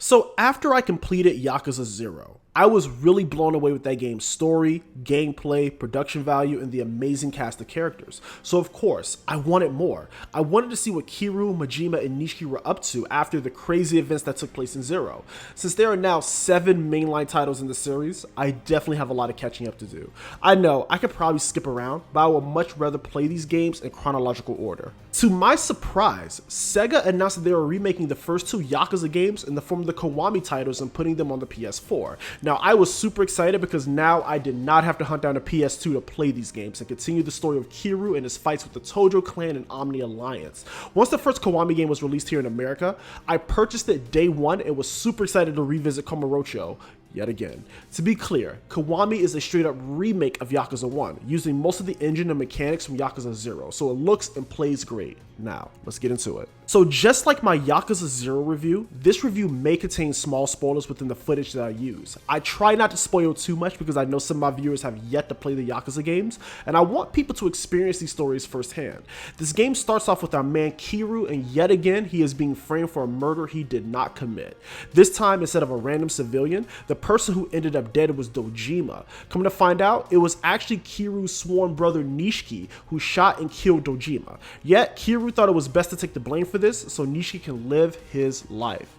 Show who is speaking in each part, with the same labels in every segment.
Speaker 1: So after I completed Yakuza 0, I was really blown away with that game's story, gameplay, production value, and the amazing cast of characters. So of course, I wanted more. I wanted to see what Kiryu, Majima, and Nishiki were up to after the crazy events that took place in 0. Since there are now 7 mainline titles in the series, I definitely have a lot of catching up to do. I know, I could probably skip around, but I would much rather play these games in chronological order. To my surprise, SEGA announced that they were remaking the first 2 Yakuza games in the form of the Kiwami titles and putting them on the PS4. Now, I was super excited because now I did not have to hunt down a PS2 to play these games and continue the story of Kiryu and his fights with the Tojo clan and Omni Alliance. Once the first Kiwami game was released here in America, I purchased it day one and was super excited to revisit Kamurocho yet again. To be clear, Kiwami is a straight up remake of Yakuza 1, using most of the engine and mechanics from Yakuza 0, so it looks and plays great. Now, let's get into it. So just like my Yakuza 0 review, this review may contain small spoilers within the footage that I use. I try not to spoil too much because I know some of my viewers have yet to play the Yakuza games, and I want people to experience these stories firsthand. This game starts off with our man Kiryu, and yet again, he is being framed for a murder he did not commit. This time, instead of a random civilian, the person who ended up dead was Dojima. Come to find out, it was actually Kiryu's sworn brother Nishiki who shot and killed Dojima. Yet, Kiryu thought it was best to take the blame for this so Nishiki can live his life.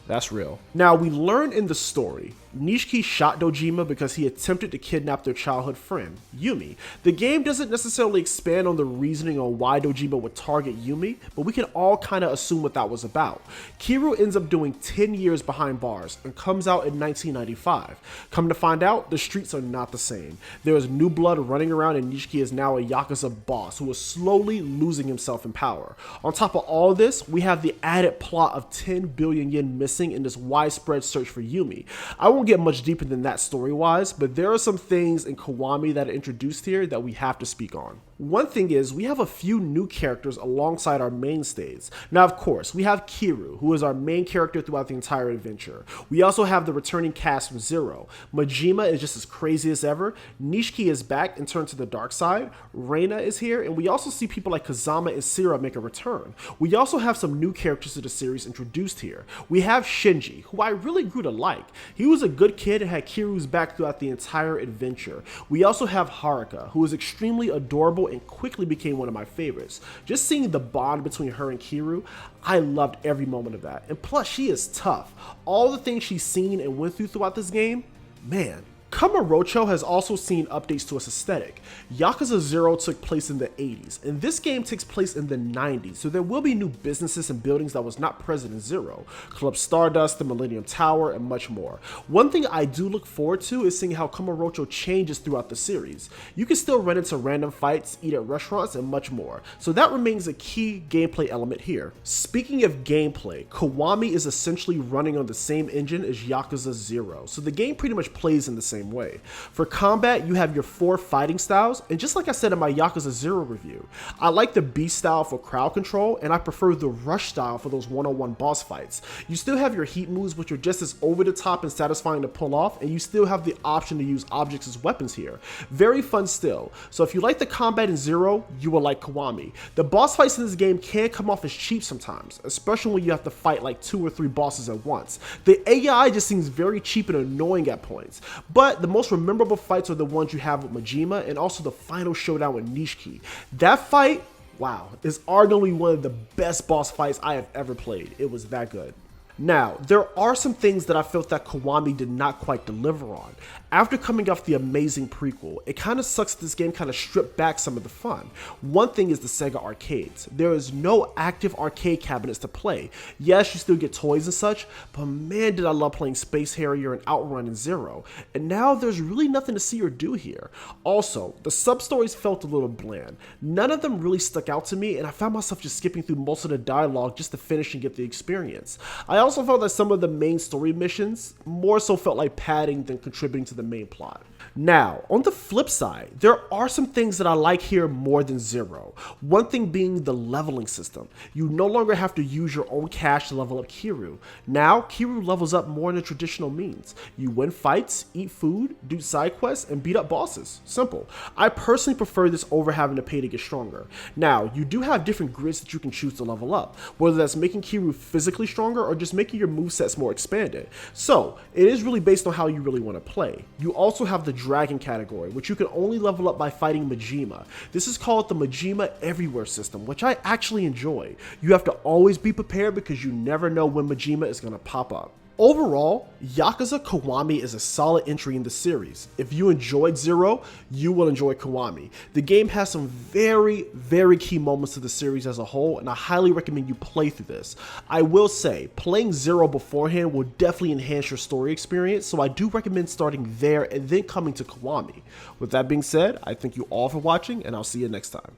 Speaker 1: That's real. Now, we learn in the story, Nishiki shot Dojima because he attempted to kidnap their childhood friend, Yumi. The game doesn't necessarily expand on the reasoning on why Dojima would target Yumi, but we can all kind of assume what that was about. Kiryu ends up doing 10 years behind bars and comes out in 1995. Come to find out, the streets are not the same. There is new blood running around and Nishiki is now a Yakuza boss who is slowly losing himself in power. On top of all this, we have the added plot of 10 billion yen missing in this widespread search for Yumi. I won't get much deeper than that story-wise, but there are some things in Kiwami that are introduced here that we have to speak on. One thing is, we have a few new characters alongside our mainstays. Now, of course, we have Kiryu, who is our main character throughout the entire adventure. We also have the returning cast from 0. Majima is just as crazy as ever. Nishiki is back and turned to the dark side. Reina is here, and we also see people like Kazama and Sira make a return. We also have some new characters to the series introduced here. We have Shinji, who I really grew to like. He was a good kid and had Kiryu's back throughout the entire adventure. We also have Haruka, who is extremely adorable and quickly became one of my favorites. Just seeing the bond between her and Kiryu, I loved every moment of that. And plus, she is tough. All the things she's seen and went through throughout this game, man. Kamurocho has also seen updates to its aesthetic. Yakuza 0 took place in the 80s, and this game takes place in the 90s, so there will be new businesses and buildings that was not present in 0. Club Stardust, the Millennium Tower, and much more. One thing I do look forward to is seeing how Kamurocho changes throughout the series. You can still run into random fights, eat at restaurants, and much more, so that remains a key gameplay element here. Speaking of gameplay, Kiwami is essentially running on the same engine as Yakuza 0, so the game pretty much plays in the same way. For combat, you have your 4 fighting styles, and just like I said in my Yakuza 0 review, I like the beast style for crowd control, and I prefer the rush style for those one-on-one boss fights. You still have your heat moves, which are just as over the top and satisfying to pull off, and you still have the option to use objects as weapons here. Very fun still. So if you like the combat in 0, you will like Kiwami. The boss fights in this game can come off as cheap sometimes, especially when you have to fight like 2 or 3 bosses at once. The AI just seems very cheap and annoying at points, but the most memorable fights are the ones you have with Majima and also the final showdown with Nishiki. That fight, wow, is arguably one of the best boss fights I have ever played. It was that good. Now, there are some things that I felt that Kiwami did not quite deliver on. After coming off the amazing prequel, it kind of sucks that this game kind of stripped back some of the fun. One thing is the SEGA arcades. There is no active arcade cabinets to play. Yes, you still get toys and such, but man did I love playing Space Harrier and Outrun in 0. And now there's really nothing to see or do here. Also, the sub-stories felt a little bland. None of them really stuck out to me, and I found myself just skipping through most of the dialogue just to finish and get the experience. I also felt that some of the main story missions more so felt like padding than contributing to the main plot. Now, on the flip side, there are some things that I like here more than Zero. One thing being the leveling system. You no longer have to use your own cash to level up Kiryu. Now, Kiryu levels up more in the traditional means. You win fights, eat food, do side quests, and beat up bosses. Simple. I personally prefer this over having to pay to get stronger. Now, you do have different grids that you can choose to level up, whether that's making Kiryu physically stronger or just making your movesets more expanded. So, it is really based on how you really want to play. You also have the Dragon category, which you can only level up by fighting Majima. This is called the Majima Everywhere system, which I actually enjoy. You have to always be prepared because you never know when Majima is going to pop up. Overall, Yakuza Kiwami is a solid entry in the series. If you enjoyed Zero, you will enjoy Kiwami. The game has some very, very key moments to the series as a whole, and I highly recommend you play through this. I will say, playing Zero beforehand will definitely enhance your story experience, so I do recommend starting there and then coming to Kiwami. With that being said, I thank you all for watching, and I'll see you next time.